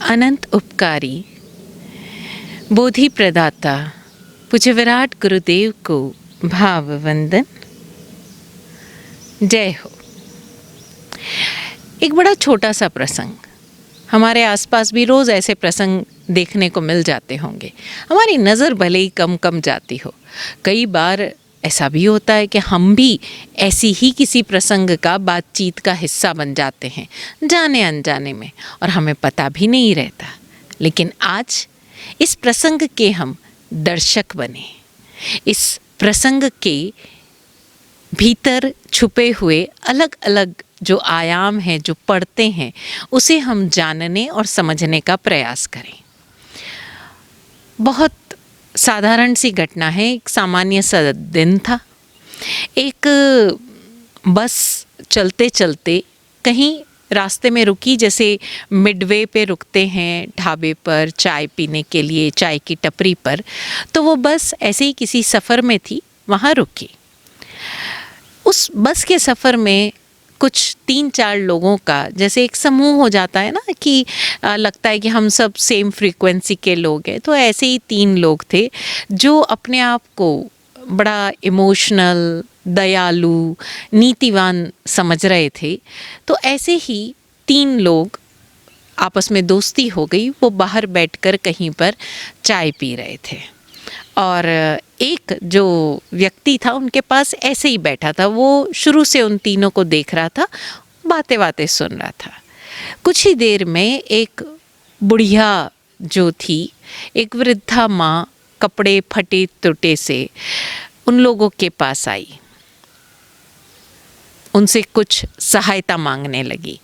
अनंत उपकारी बोधि प्रदाता पूज्य विराट गुरुदेव को भाव वंदन। जय हो। एक बड़ा छोटा सा प्रसंग, हमारे आसपास भी रोज़ ऐसे प्रसंग देखने को मिल जाते होंगे। हमारी नज़र भले ही कम कम जाती हो, कई बार ऐसा भी होता है कि हम भी ऐसी ही किसी प्रसंग का बातचीत का हिस्सा बन जाते हैं, जाने अनजाने में, और हमें पता भी नहीं रहता। लेकिन आज इस प्रसंग के हम दर्शक बने। इस प्रसंग के भीतर छुपे हुए अलग अलग जो आयाम हैं, जो पढ़ते हैं, उसे हम जानने और समझने का प्रयास करें। बहुत साधारण सी घटना है। एक सामान्य सा दिन था। एक बस चलते चलते कहीं रास्ते में रुकी, जैसे मिडवे पे रुकते हैं ढाबे पर चाय पीने के लिए, चाय की टपरी पर। तो वो बस ऐसे ही किसी सफ़र में थी, वहाँ रुकी। उस बस के सफ़र में कुछ 3-4 लोगों का जैसे एक समूह हो जाता है ना, कि लगता है कि हम सब सेम फ्रीक्वेंसी के लोग हैं। तो ऐसे ही 3 लोग थे जो अपने आप को बड़ा इमोशनल, दयालु, नीतिवान समझ रहे थे। तो ऐसे ही 3 लोग आपस में दोस्ती हो गई। वो बाहर बैठकर कहीं पर चाय पी रहे थे, और एक जो व्यक्ति था उनके पास ऐसे ही बैठा था। वो शुरू से उन तीनों को देख रहा था, बातें बातें सुन रहा था। कुछ ही देर में एक बुढ़िया जो थी, एक वृद्धा माँ, कपड़े फटे टुटे से उन लोगों के पास आई, उनसे कुछ सहायता मांगने लगी।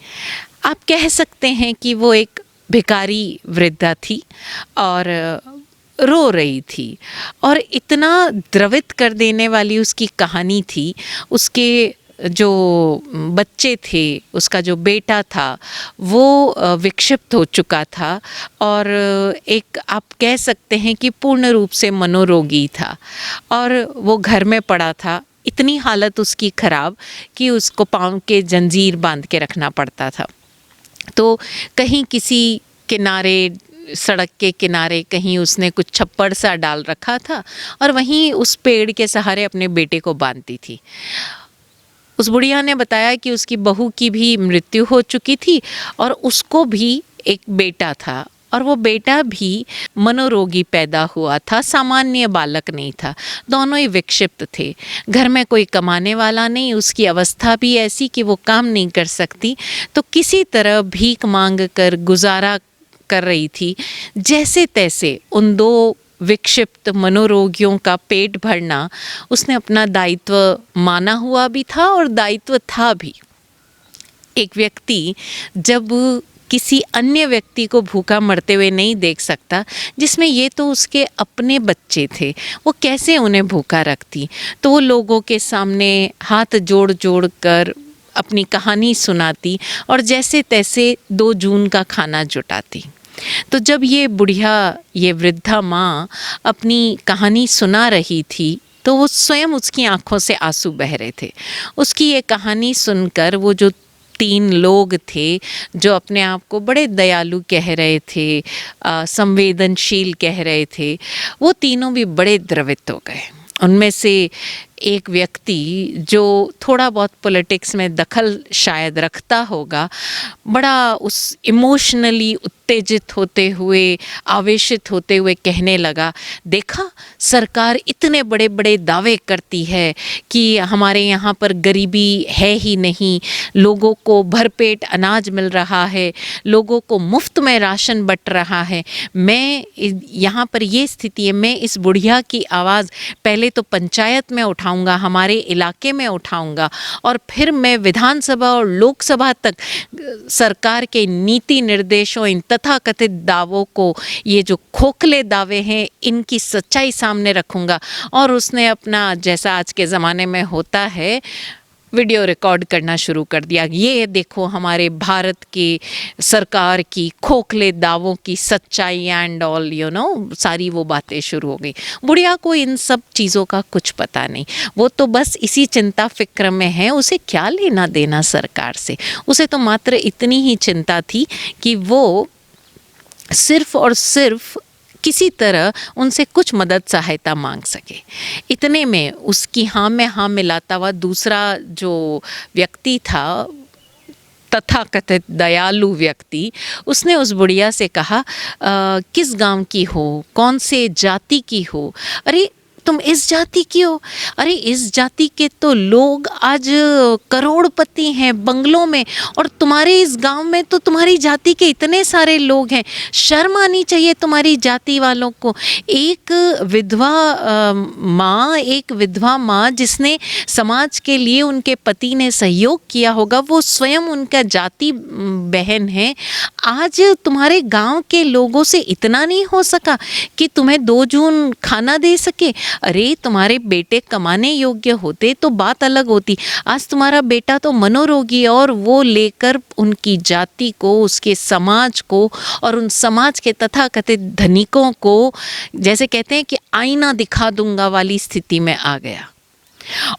आप कह सकते हैं कि वो एक भिखारी वृद्धा थी और रो रही थी, और इतना द्रवित कर देने वाली उसकी कहानी थी। उसके जो बच्चे थे, उसका जो बेटा था, वो विक्षिप्त हो चुका था, और एक आप कह सकते हैं कि पूर्ण रूप से मनोरोगी था, और वो घर में पड़ा था। इतनी हालत उसकी ख़राब कि उसको पाँव के जंजीर बांध के रखना पड़ता था। तो कहीं किसी किनारे, सड़क के किनारे कहीं उसने कुछ छप्पड़ सा डाल रखा था, और वहीं उस पेड़ के सहारे अपने बेटे को बांधती थी। उस बुढ़िया ने बताया कि उसकी बहू की भी मृत्यु हो चुकी थी, और उसको भी एक बेटा था, और वो बेटा भी मनोरोगी पैदा हुआ था, सामान्य बालक नहीं था। दोनों ही विक्षिप्त थे। घर में कोई कमाने वाला नहीं, उसकी अवस्था भी ऐसी कि वो काम नहीं कर सकती। तो किसी तरह भीख मांग कर गुजारा कर रही थी। जैसे तैसे उन 2 विक्षिप्त मनोरोगियों का पेट भरना उसने अपना दायित्व माना हुआ भी था, और दायित्व था भी। एक व्यक्ति जब किसी अन्य व्यक्ति को भूखा मरते हुए नहीं देख सकता, जिसमें ये तो उसके अपने बच्चे थे, वो कैसे उन्हें भूखा रखती। तो वो लोगों के सामने हाथ जोड़ जोड़ कर अपनी कहानी सुनाती, और जैसे तैसे 2 जून का खाना जुटाती। तो जब ये बुढ़िया, ये वृद्धा माँ अपनी कहानी सुना रही थी, तो वो स्वयं, उसकी आंखों से आंसू बह रहे थे। उसकी ये कहानी सुनकर वो जो 3 लोग थे, जो अपने आप को बड़े दयालु कह रहे थे, संवेदनशील कह रहे थे, वो तीनों भी बड़े द्रवित हो गए। उनमें से एक व्यक्ति जो थोड़ा बहुत पॉलिटिक्स में दखल शायद रखता होगा, बड़ा उस इमोशनली उत्तेजित होते हुए, आवेशित होते हुए कहने लगा, देखा, सरकार इतने बड़े बड़े दावे करती है कि हमारे यहाँ पर गरीबी है ही नहीं, लोगों को भरपेट अनाज मिल रहा है, लोगों को मुफ्त में राशन बंट रहा है। मैं यहाँ पर ये स्थिति है, मैं इस बुढ़िया की आवाज़ पहले तो पंचायत में उठाऊंगा, हमारे इलाके में उठाऊंगा, और फिर मैं विधानसभा और लोकसभा तक सरकार के नीति निर्देशों, इन तथाकथित दावों को, ये जो खोखले दावे हैं, इनकी सच्चाई सामने रखूंगा। और उसने अपना, जैसा आज के ज़माने में होता है, वीडियो रिकॉर्ड करना शुरू कर दिया। ये देखो हमारे भारत की सरकार की खोखले दावों की सच्चाई एंड ऑल, सारी वो बातें शुरू हो गई। बुढ़िया को इन सब चीज़ों का कुछ पता नहीं। वो तो बस इसी चिंता फिक्र में है, उसे क्या लेना देना सरकार से। उसे तो मात्र इतनी ही चिंता थी कि वो सिर्फ और सिर्फ किसी तरह उनसे कुछ मदद सहायता मांग सके। इतने में उसकी हाँ में हाँ मिलाता हुआ दूसरा जो व्यक्ति था, तथाकथित दयालु व्यक्ति, उसने उस बुढ़िया से कहा, किस गांव की हो, कौन से जाति की हो? अरे तुम इस जाति की हो? अरे इस जाति के तो लोग आज करोड़पति हैं बंगलों में, और तुम्हारे इस गांव में तो तुम्हारी जाति के इतने सारे लोग हैं। शर्म आनी चाहिए तुम्हारी जाति वालों को। एक विधवा माँ जिसने समाज के लिए उनके पति ने सहयोग किया होगा, वो स्वयं उनका जाति बहन है। आज तुम्हारे गांव के लोगों से इतना नहीं हो सका कि तुम्हें 2 जून खाना दे सके? अरे तुम्हारे बेटे कमाने योग्य होते तो बात अलग होती। आज तुम्हारा बेटा तो मनोरोगी है, और वो लेकर उनकी जाति को, उसके समाज को, और उन समाज के तथाकथित धनिकों को, जैसे कहते हैं कि आईना दिखा दूंगा वाली स्थिति में आ गया।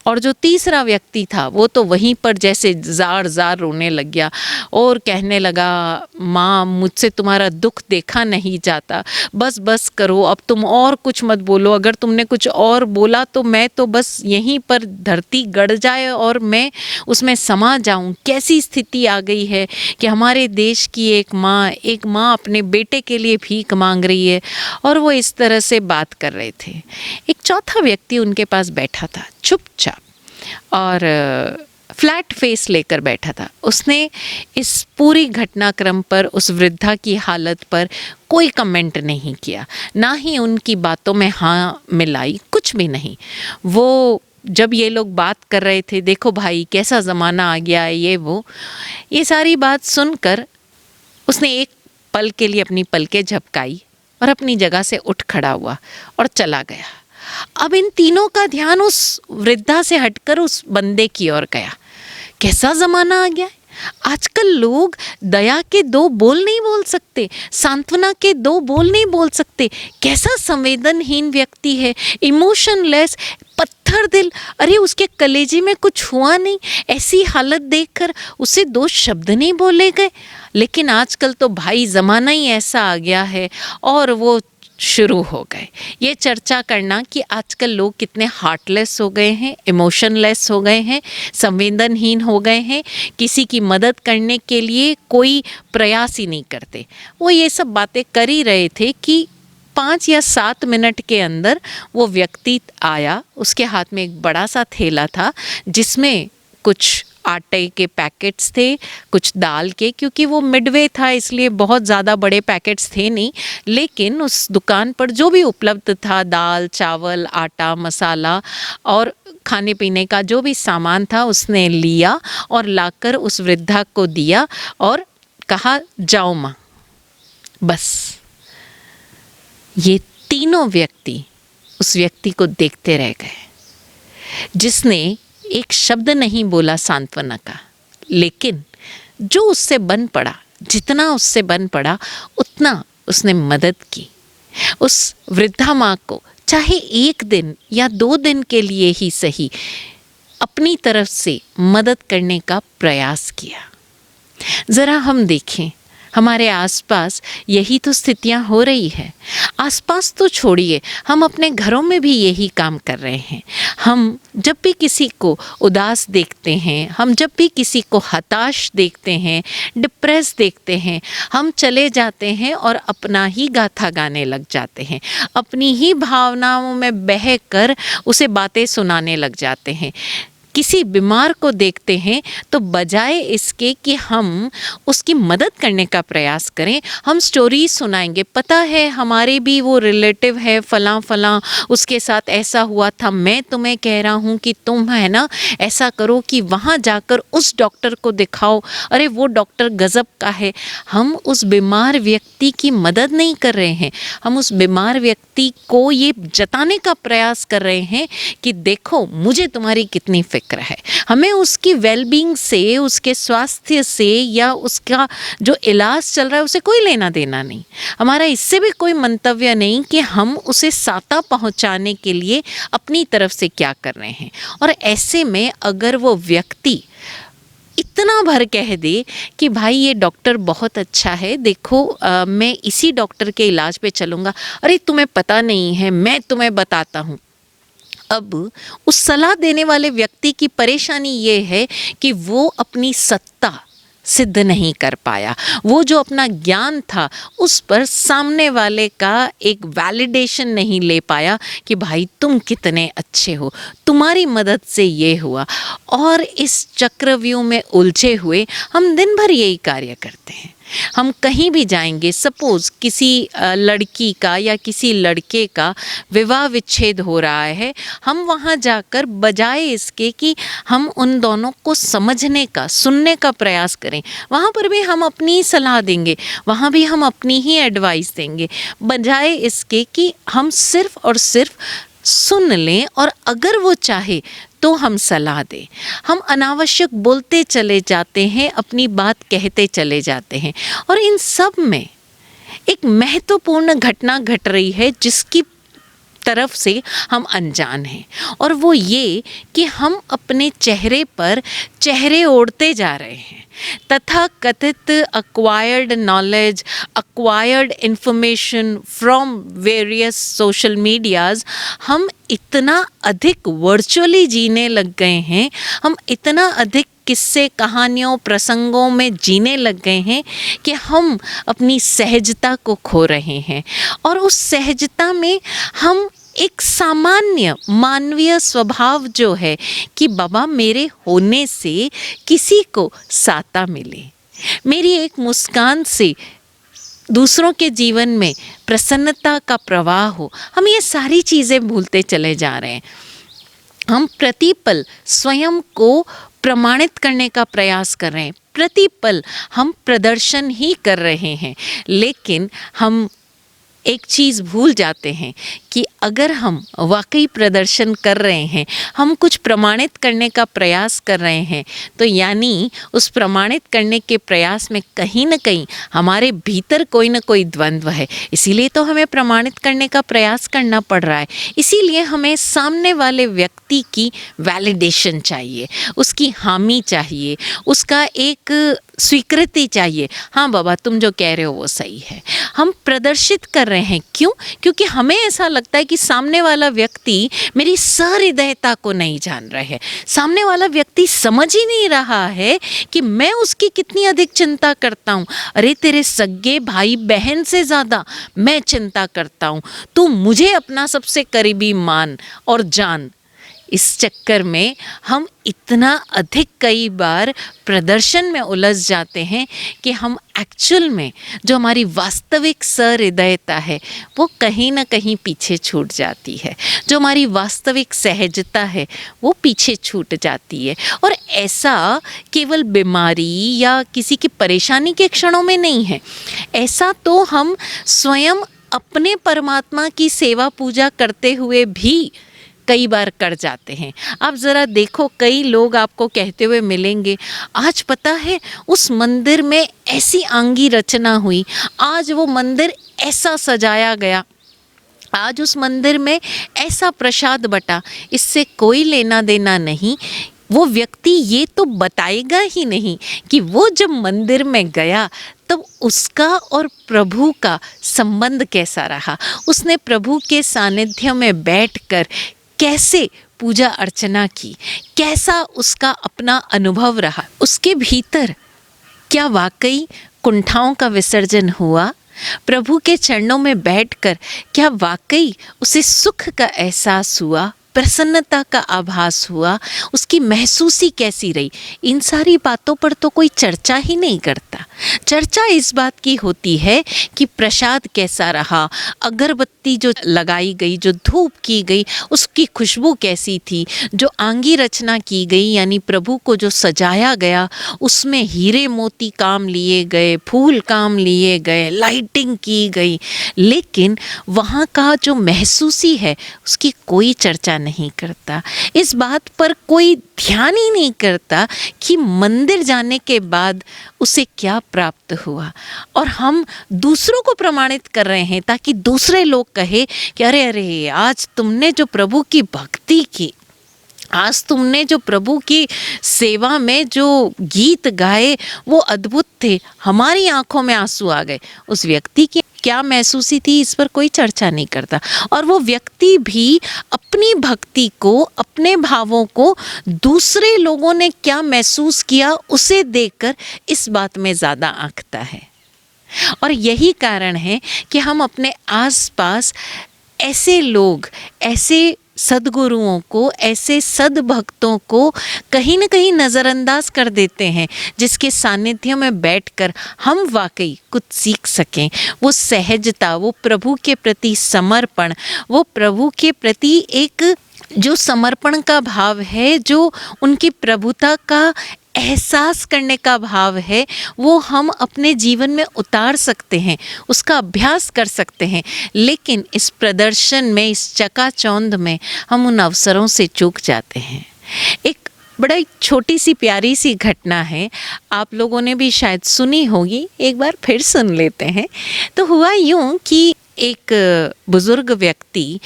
और जो तीसरा व्यक्ति था वो तो वहीं पर जैसे जार जार रोने लग गया और कहने लगा, माँ मुझसे तुम्हारा दुख देखा नहीं जाता, बस बस करो, अब तुम और कुछ मत बोलो। अगर तुमने कुछ और बोला तो मैं तो बस यहीं पर धरती गड़ जाए और मैं उसमें समा जाऊं। कैसी स्थिति आ गई है कि हमारे देश की एक माँ अपने बेटे के लिए भीख मांग रही है। और वो इस तरह से बात कर रहे थे। एक चौथा व्यक्ति उनके पास बैठा था, चुपचाप और फ्लैट फेस लेकर बैठा था। उसने इस पूरी घटनाक्रम पर, उस वृद्धा की हालत पर कोई कमेंट नहीं किया, ना ही उनकी बातों में हाँ मिलाई, कुछ भी नहीं। वो जब ये लोग बात कर रहे थे, देखो भाई कैसा ज़माना आ गया है, ये सारी बात सुनकर उसने एक पल के लिए अपनी पलकें झपकाई और अपनी जगह से उठ खड़ा हुआ और चला गया। अब इन तीनों का ध्यान उस वृद्धा से हटकर उस बंदे की ओर गया। कैसा ज़माना आ गया है। आजकल लोग दया के 2 बोल नहीं बोल सकते, सांत्वना के 2 बोल नहीं बोल सकते। कैसा संवेदनहीन व्यक्ति है, इमोशनलेस, पत्थर दिल। अरे उसके कलेजे में कुछ हुआ नहीं, ऐसी हालत देखकर उसे 2 शब्द नहीं बोले गए। लेकिन आजकल तो भाई ज़माना ही ऐसा आ गया है। और वो शुरू हो गए ये चर्चा करना कि आजकल लोग कितने हार्टलेस हो गए हैं, इमोशनलेस हो गए हैं, संवेदनहीन हो गए हैं, किसी की मदद करने के लिए कोई प्रयास ही नहीं करते। वो ये सब बातें कर ही रहे थे कि 5 या 7 मिनट के अंदर वो व्यक्ति आया। उसके हाथ में एक बड़ा सा थैला था जिसमें कुछ आटे के पैकेट्स थे, कुछ दाल के, क्योंकि वो मिडवे था इसलिए बहुत ज़्यादा बड़े पैकेट्स थे नहीं। लेकिन उस दुकान पर जो भी उपलब्ध था, दाल, चावल, आटा, मसाला और खाने पीने का जो भी सामान था, उसने लिया और लाकर उस वृद्धा को दिया और कहा, जाओ माँ। बस ये तीनों व्यक्ति उस व्यक्ति को देखते रह गए, जिसने एक शब्द नहीं बोला सांत्वना का, लेकिन जो उससे बन पड़ा, जितना उससे बन पड़ा उतना उसने मदद की। उस वृद्धा माँ को चाहे 1 दिन या 2 दिन के लिए ही सही अपनी तरफ से मदद करने का प्रयास किया। ज़रा हम देखें, हमारे आसपास यही तो स्थितियां हो रही है। आसपास तो छोड़िए, हम अपने घरों में भी यही काम कर रहे हैं। हम जब भी किसी को उदास देखते हैं, हम जब भी किसी को हताश देखते हैं, डिप्रेस देखते हैं, हम चले जाते हैं और अपना ही गाथा गाने लग जाते हैं, अपनी ही भावनाओं में बह कर उसे बातें सुनाने लग जाते हैं। किसी बीमार को देखते हैं तो बजाय इसके कि हम उसकी मदद करने का प्रयास करें, हम स्टोरी सुनाएंगे। पता है हमारे भी वो रिलेटिव है, फलां फलां, उसके साथ ऐसा हुआ था, मैं तुम्हें कह रहा हूँ कि तुम है ना ऐसा करो कि वहाँ जाकर उस डॉक्टर को दिखाओ, अरे वो डॉक्टर गज़ब का है। हम उस बीमार व्यक्ति की मदद नहीं कर रहे हैं, हम उस बीमार व्यक्ति को ये जताने का प्रयास कर रहे हैं कि देखो मुझे तुम्हारी कितनी फिक्र है। हमें उसकी वेलबींग से, उसके स्वास्थ्य से या उसका जो इलाज चल रहा है उसे कोई लेना देना नहीं। हमारा इससे भी कोई मंतव्य नहीं कि हम उसे साता पहुंचाने के लिए अपनी तरफ से क्या कर रहे हैं। और ऐसे में अगर वो व्यक्ति इतना भर कह दे कि भाई ये डॉक्टर बहुत अच्छा है, देखो मैं इसी डॉक्टर के इलाज पे चलूँगा, अरे तुम्हें पता नहीं है, मैं तुम्हें बताता हूँ। अब उस सलाह देने वाले व्यक्ति की परेशानी ये है कि वो अपनी सत्ता सिद्ध नहीं कर पाया, वो जो अपना ज्ञान था उस पर सामने वाले का एक वैलिडेशन नहीं ले पाया कि भाई तुम कितने अच्छे हो, तुम्हारी मदद से ये हुआ। और इस चक्रव्यूह में उलझे हुए हम दिन भर यही कार्य करते हैं। हम कहीं भी जाएंगे, सपोज़ किसी लड़की का या किसी लड़के का विवाह विच्छेद हो रहा है, हम वहाँ जाकर बजाय इसके कि हम उन दोनों को समझने का, सुनने का प्रयास करें, वहाँ पर भी हम अपनी सलाह देंगे, वहाँ भी हम अपनी ही एडवाइस देंगे, बजाय इसके कि हम सिर्फ़ और सिर्फ सुन लें और अगर वो चाहे तो हम सलाह दें। हम अनावश्यक बोलते चले जाते हैं, अपनी बात कहते चले जाते हैं, और इन सब में एक महत्वपूर्ण घटना घट रही है जिसकी तरफ से हम अनजान हैं, और वो ये कि हम अपने चेहरे पर चेहरे ओढ़ते जा रहे हैं। तथा कथित acquired knowledge, acquired information from various social medias, हम इतना अधिक वर्चुअली जीने लग गए हैं, हम इतना अधिक किस्से, कहानियों, प्रसंगों में जीने लग गए हैं कि हम अपनी सहजता को खो रहे हैं। और उस सहजता में हम एक सामान्य मानवीय स्वभाव जो है कि बाबा मेरे होने से किसी को साता मिले, मेरी एक मुस्कान से दूसरों के जीवन में प्रसन्नता का प्रवाह हो, हम ये सारी चीज़ें भूलते चले जा रहे हैं। हम प्रतिपल स्वयं को प्रमाणित करने का प्रयास कर रहे हैं, प्रतिपल हम प्रदर्शन ही कर रहे हैं, लेकिन हम एक चीज़ भूल जाते हैं कि अगर हम वाकई प्रदर्शन कर रहे हैं, हम कुछ प्रमाणित करने का प्रयास कर रहे हैं, तो यानी उस प्रमाणित करने के प्रयास में कहीं ना कहीं हमारे भीतर कोई ना कोई द्वंद्व है। इसीलिए तो हमें प्रमाणित करने का प्रयास करना पड़ रहा है, इसीलिए हमें सामने वाले व्यक्ति की वैलिडेशन चाहिए, उसकी हामी चाहिए, उसका एक स्वीकृति चाहिए। हाँ बाबा तुम जो कह रहे हो वो सही है। हम प्रदर्शित कर रहे हैं, क्यों? क्योंकि हमें ऐसा लगता है कि सामने वाला व्यक्ति मेरी सहृदयता को नहीं जान रहा है, सामने वाला व्यक्ति समझ ही नहीं रहा है कि मैं उसकी कितनी अधिक चिंता करता हूँ। अरे तेरे सगे भाई बहन से ज़्यादा मैं चिंता करता हूँ, तू मुझे अपना सबसे करीबी मान और जान। इस चक्कर में हम इतना अधिक कई बार प्रदर्शन में उलझ जाते हैं कि हम एक्चुअल में जो हमारी वास्तविक सहृदयता है वो कहीं ना कहीं पीछे छूट जाती है, जो हमारी वास्तविक सहजता है वो पीछे छूट जाती है। और ऐसा केवल बीमारी या किसी की परेशानी के क्षणों में नहीं है, ऐसा तो हम स्वयं अपने परमात्मा की सेवा पूजा करते हुए भी कई बार कर जाते हैं। आप ज़रा देखो, कई लोग आपको कहते हुए मिलेंगे, आज पता है उस मंदिर में ऐसी आंगी रचना हुई, आज वो मंदिर ऐसा सजाया गया, आज उस मंदिर में ऐसा प्रसाद बटा। इससे कोई लेना देना नहीं, वो व्यक्ति ये तो बताएगा ही नहीं कि वो जब मंदिर में गया तब उसका और प्रभु का संबंध कैसा रहा, उसने प्रभु के सानिध्य में बैठकर कैसे पूजा अर्चना की, कैसा उसका अपना अनुभव रहा, उसके भीतर क्या वाकई कुंठाओं का विसर्जन हुआ, प्रभु के चरणों में बैठकर क्या वाकई उसे सुख का एहसास हुआ, प्रसन्नता का आभास हुआ, उसकी महसूसी कैसी रही। इन सारी बातों पर तो कोई चर्चा ही नहीं करता। चर्चा इस बात की होती है कि प्रसाद कैसा रहा, अगरबत्ती जो लगाई गई, जो धूप की गई, उसकी खुशबू कैसी थी, जो आंगी रचना की गई यानी प्रभु को जो सजाया गया, उसमें हीरे मोती काम लिए गए, फूल काम लिए गए, लाइटिंग की गई, लेकिन वहाँ का जो महसूसी है उसकी कोई चर्चा नहीं करता। इस बात पर कोई ध्यान ही नहीं करता कि मंदिर जाने के बाद उसे क्या प्राप्त हुआ। और हम दूसरों को प्रमाणित कर रहे हैं ताकि दूसरे लोग कहे कि अरे अरे आज तुमने जो प्रभु की भक्ति की, आज तुमने जो प्रभु की सेवा में जो गीत गाए वो अद्भुत थे, हमारी आंखों में आंसू आ गए। उस व्यक्ति की क्या महसूसी थी इस पर कोई चर्चा नहीं करता, और वो व्यक्ति भी अपनी भक्ति को, अपने भावों को दूसरे लोगों ने क्या महसूस किया उसे देखकर इस बात में ज़्यादा आंकता है। और यही कारण है कि हम अपने आसपास ऐसे लोग, ऐसे सद्गुरुओं को, ऐसे सद्भक्तों को कहीं न कहीं नज़रअंदाज कर देते हैं, जिसके सानिध्य में बैठकर हम वाकई कुछ सीख सकें। वो सहजता, वो प्रभु के प्रति समर्पण, वो प्रभु के प्रति एक जो समर्पण का भाव है, जो उनकी प्रभुता का एहसास करने का भाव है, वो हम अपने जीवन में उतार सकते हैं, उसका अभ्यास कर सकते हैं। लेकिन इस प्रदर्शन में, इस चकाचौंध में हम उन अवसरों से चूक जाते हैं। एक बड़ा छोटी सी प्यारी सी घटना है, आप लोगों ने भी शायद सुनी होगी, एक बार फिर सुन लेते हैं। तो हुआ यूँ कि एक बुज़ुर्ग व्यक्ति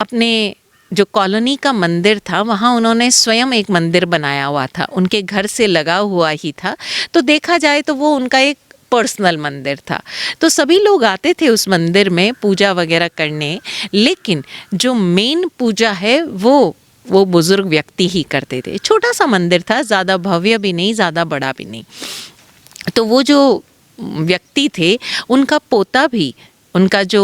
अपने जो कॉलोनी का मंदिर था, वहाँ उन्होंने स्वयं एक मंदिर बनाया हुआ था, उनके घर से लगा हुआ ही था। तो देखा जाए तो वो उनका एक पर्सनल मंदिर था। तो सभी लोग आते थे उस मंदिर में पूजा वगैरह करने, लेकिन जो मेन पूजा है वो बुज़ुर्ग व्यक्ति ही करते थे। छोटा सा मंदिर था, ज़्यादा भव्य भी नहीं, ज़्यादा बड़ा भी नहीं। तो वो जो व्यक्ति थे, उनका पोता भी, उनका जो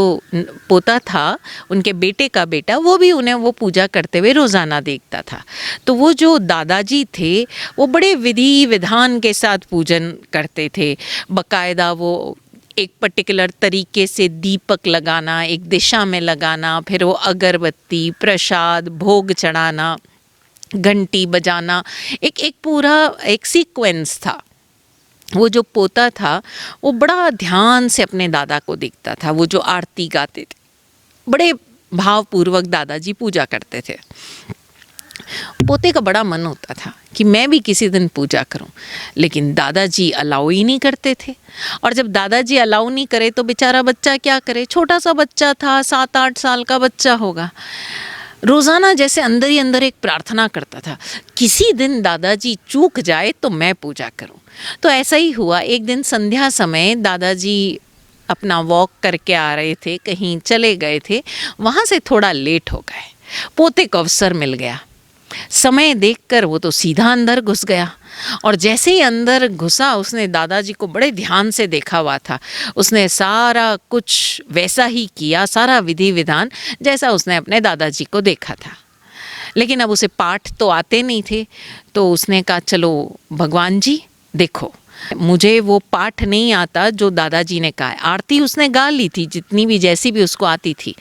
पोता था, उनके बेटे का बेटा, वो भी उन्हें वो पूजा करते हुए रोज़ाना देखता था। तो वो जो दादाजी थे, वो बड़े विधि विधान के साथ पूजन करते थे। बाकायदा वो एक पर्टिकुलर तरीके से दीपक लगाना, एक दिशा में लगाना, फिर वो अगरबत्ती, प्रसाद, भोग चढ़ाना, घंटी बजाना, एक पूरा एक सीक्वेंस था। वो जो पोता था वो बड़ा ध्यान से अपने दादा को देखता था। वो जो आरती गाते थे, बड़े भावपूर्वक दादाजी पूजा करते थे। पोते का बड़ा मन होता था कि मैं भी किसी दिन पूजा करूं, लेकिन दादाजी अलाउ ही नहीं करते थे। और जब दादाजी अलाउ नहीं करे तो बेचारा बच्चा क्या करे, छोटा सा बच्चा था, 7-8 साल का बच्चा होगा। रोज़ाना जैसे अंदर ही अंदर एक प्रार्थना करता था, किसी दिन दादाजी चूक जाए तो मैं पूजा करूं। तो ऐसा ही हुआ। एक दिन संध्या समय दादाजी अपना वॉक करके आ रहे थे, कहीं चले गए थे, वहाँ से थोड़ा लेट हो गए। पोते को अवसर मिल गया, समय देखकर वो तो सीधा अंदर घुस गया, और जैसे ही अंदर घुसा उसने दादाजी को बड़े ध्यान से देखा हुआ था। उसने सारा कुछ वैसा ही किया, सारा विधि विधान जैसा उसने अपने दादाजी को देखा था। लेकिन अब उसे पाठ तो आते नहीं थे, तो उसने कहा चलो भगवान जी देखो, मुझे वो पाठ नहीं आता जो दादाजी ने कहा है। आरती उसने गा ली थी जितनी भी, जैसी भी उसको आती थी।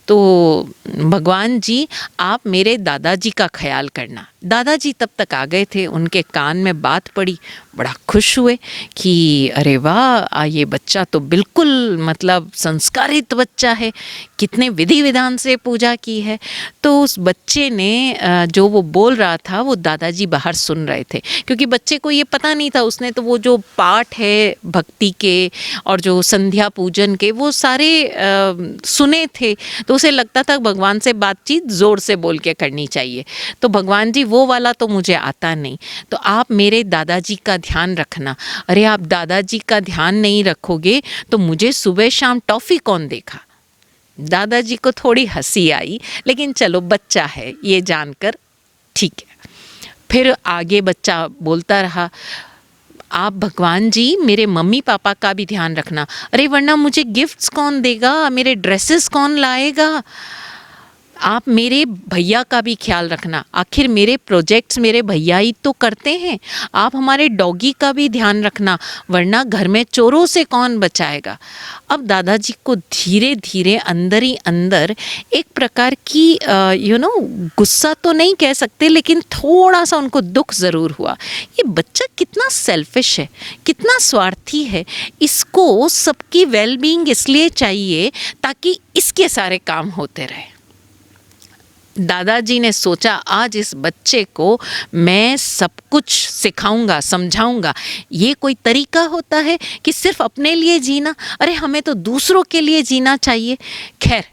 तो भगवान जी आप मेरे दादाजी का ख्याल करना। दादाजी तब तक आ गए थे, उनके कान में बात पड़ी, बड़ा खुश हुए कि अरे वाह, ये बच्चा तो बिल्कुल मतलब संस्कारित बच्चा है, कितने विधि विधान से पूजा की है। तो उस बच्चे ने जो वो बोल रहा था वो दादाजी बाहर सुन रहे थे, क्योंकि बच्चे को ये पता नहीं था। उसने तो वो जो पाठ है भक्ति के और जो संध्या पूजन के वो सारे सुने थे, तो उसे लगता था भगवान से बातचीत ज़ोर से बोल के करनी चाहिए। तो भगवान जी वो वाला तो मुझे आता नहीं, तो आप मेरे दादाजी का ध्यान रखना। अरे आप दादाजी का ध्यान नहीं रखोगे तो मुझे सुबह शाम टॉफ़ी कौन देगा। दादाजी को थोड़ी हंसी आई, लेकिन चलो बच्चा है ये जानकर ठीक है। फिर आगे बच्चा बोलता रहा, आप भगवान जी मेरे मम्मी पापा का भी ध्यान रखना। अरे वरना मुझे गिफ्ट्स कौन देगा, मेरे ड्रेसेस कौन लाएगा। आप मेरे भैया का भी ख्याल रखना, आखिर मेरे प्रोजेक्ट्स मेरे भैया ही तो करते हैं। आप हमारे डॉगी का भी ध्यान रखना, वरना घर में चोरों से कौन बचाएगा। अब दादाजी को धीरे धीरे अंदर ही अंदर एक प्रकार की गुस्सा तो नहीं कह सकते, लेकिन थोड़ा सा उनको दुख ज़रूर हुआ। ये बच्चा कितना सेल्फिश है, कितना स्वार्थी है, इसको सबकी वेलबींग इसलिए चाहिए ताकि इसके सारे काम होते रहे। दादाजी ने सोचा आज इस बच्चे को मैं सब कुछ सिखाऊंगा, समझाऊंगा। ये कोई तरीका होता है कि सिर्फ अपने लिए जीना, अरे हमें तो दूसरों के लिए जीना चाहिए। खैर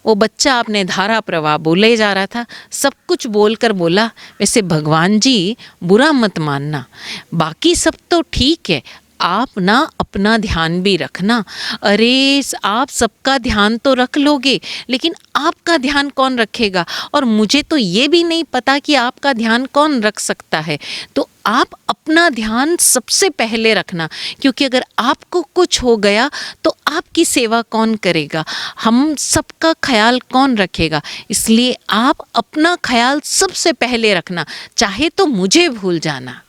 वो बच्चा आपने धारा प्रवाह बोले जा रहा था, सब कुछ बोलकर बोला, वैसे भगवान जी बुरा मत मानना, बाकी सब तो ठीक है, आप ना अपना ध्यान भी रखना। अरे आप सबका ध्यान तो रख लोगे, लेकिन आपका ध्यान कौन रखेगा? और मुझे तो ये भी नहीं पता कि आपका ध्यान कौन रख सकता है। तो आप अपना ध्यान सबसे पहले रखना, क्योंकि अगर आपको कुछ हो गया तो आपकी सेवा कौन करेगा? हम सबका ख्याल कौन रखेगा? इसलिए आप अपना ख्याल सबसे पहले रखना, चाहे तो मुझे भूल जाना।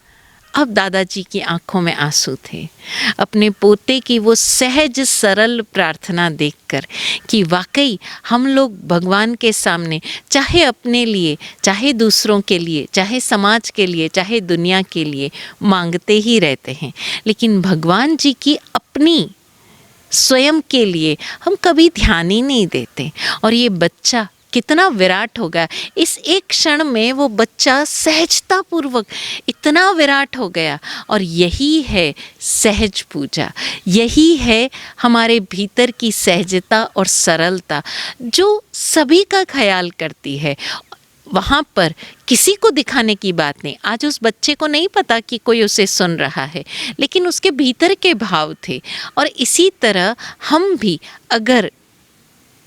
अब दादाजी की आंखों में आंसू थे, अपने पोते की वो सहज सरल प्रार्थना देखकर कि वाकई हम लोग भगवान के सामने चाहे अपने लिए, चाहे दूसरों के लिए, चाहे समाज के लिए, चाहे दुनिया के लिए मांगते ही रहते हैं, लेकिन भगवान जी की अपनी स्वयं के लिए हम कभी ध्यान ही नहीं देते। और ये बच्चा कितना विराट होगा, इस एक क्षण में वो बच्चा सहजता पूर्वक इतना विराट हो गया। और यही है सहज पूजा, यही है हमारे भीतर की सहजता और सरलता जो सभी का ख्याल करती है। वहाँ पर किसी को दिखाने की बात नहीं। आज उस बच्चे को नहीं पता कि कोई उसे सुन रहा है, लेकिन उसके भीतर के भाव थे। और इसी तरह हम भी अगर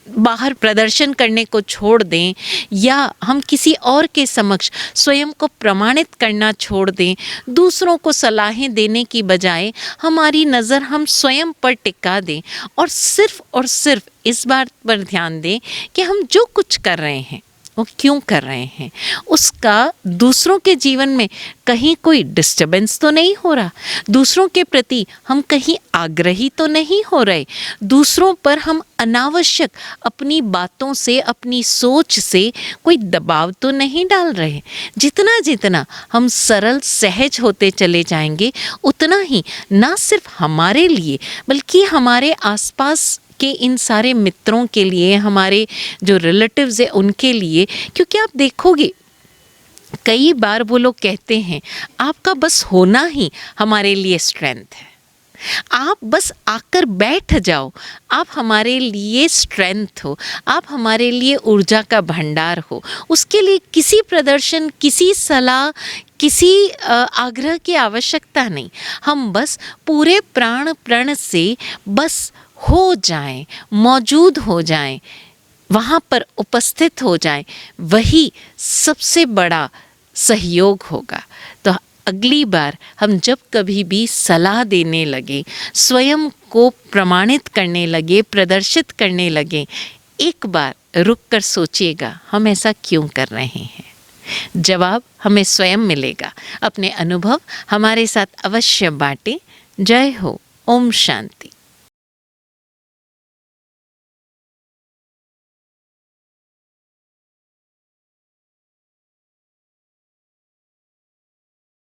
बाहर प्रदर्शन करने को छोड़ दें या हम किसी और के समक्ष स्वयं को प्रमाणित करना छोड़ दें, दूसरों को सलाहें देने की बजाय हमारी नज़र हम स्वयं पर टिका दें और सिर्फ इस बात पर ध्यान दें कि हम जो कुछ कर रहे हैं वो क्यों कर रहे हैं, उसका दूसरों के जीवन में कहीं कोई डिस्टर्बेंस तो नहीं हो रहा, दूसरों के प्रति हम कहीं आग्रही तो नहीं हो रहे, दूसरों पर हम अनावश्यक अपनी बातों से, अपनी सोच से कोई दबाव तो नहीं डाल रहे। जितना जितना हम सरल सहज होते चले जाएंगे, उतना ही ना सिर्फ हमारे लिए बल्कि हमारे आसपास के इन सारे मित्रों के लिए, हमारे जो रिलेटिव्स हैं उनके लिए। क्योंकि आप देखोगे कई बार वो लोग कहते हैं आपका बस होना ही हमारे लिए स्ट्रेंथ है, आप बस आकर बैठ जाओ, आप हमारे लिए स्ट्रेंथ हो, आप हमारे लिए ऊर्जा का भंडार हो। उसके लिए किसी प्रदर्शन, किसी सलाह, किसी आग्रह की आवश्यकता नहीं। हम बस पूरे प्राण प्रण से बस हो जाएं, मौजूद हो जाएं, वहाँ पर उपस्थित हो जाएं, वही सबसे बड़ा सहयोग होगा। तो अगली बार हम जब कभी भी सलाह देने लगे, स्वयं को प्रमाणित करने लगे, प्रदर्शित करने लगे, एक बार रुक कर सोचिएगा हम ऐसा क्यों कर रहे हैं। जवाब हमें स्वयं मिलेगा। अपने अनुभव हमारे साथ अवश्य बांटें। जय हो। ओम शांति।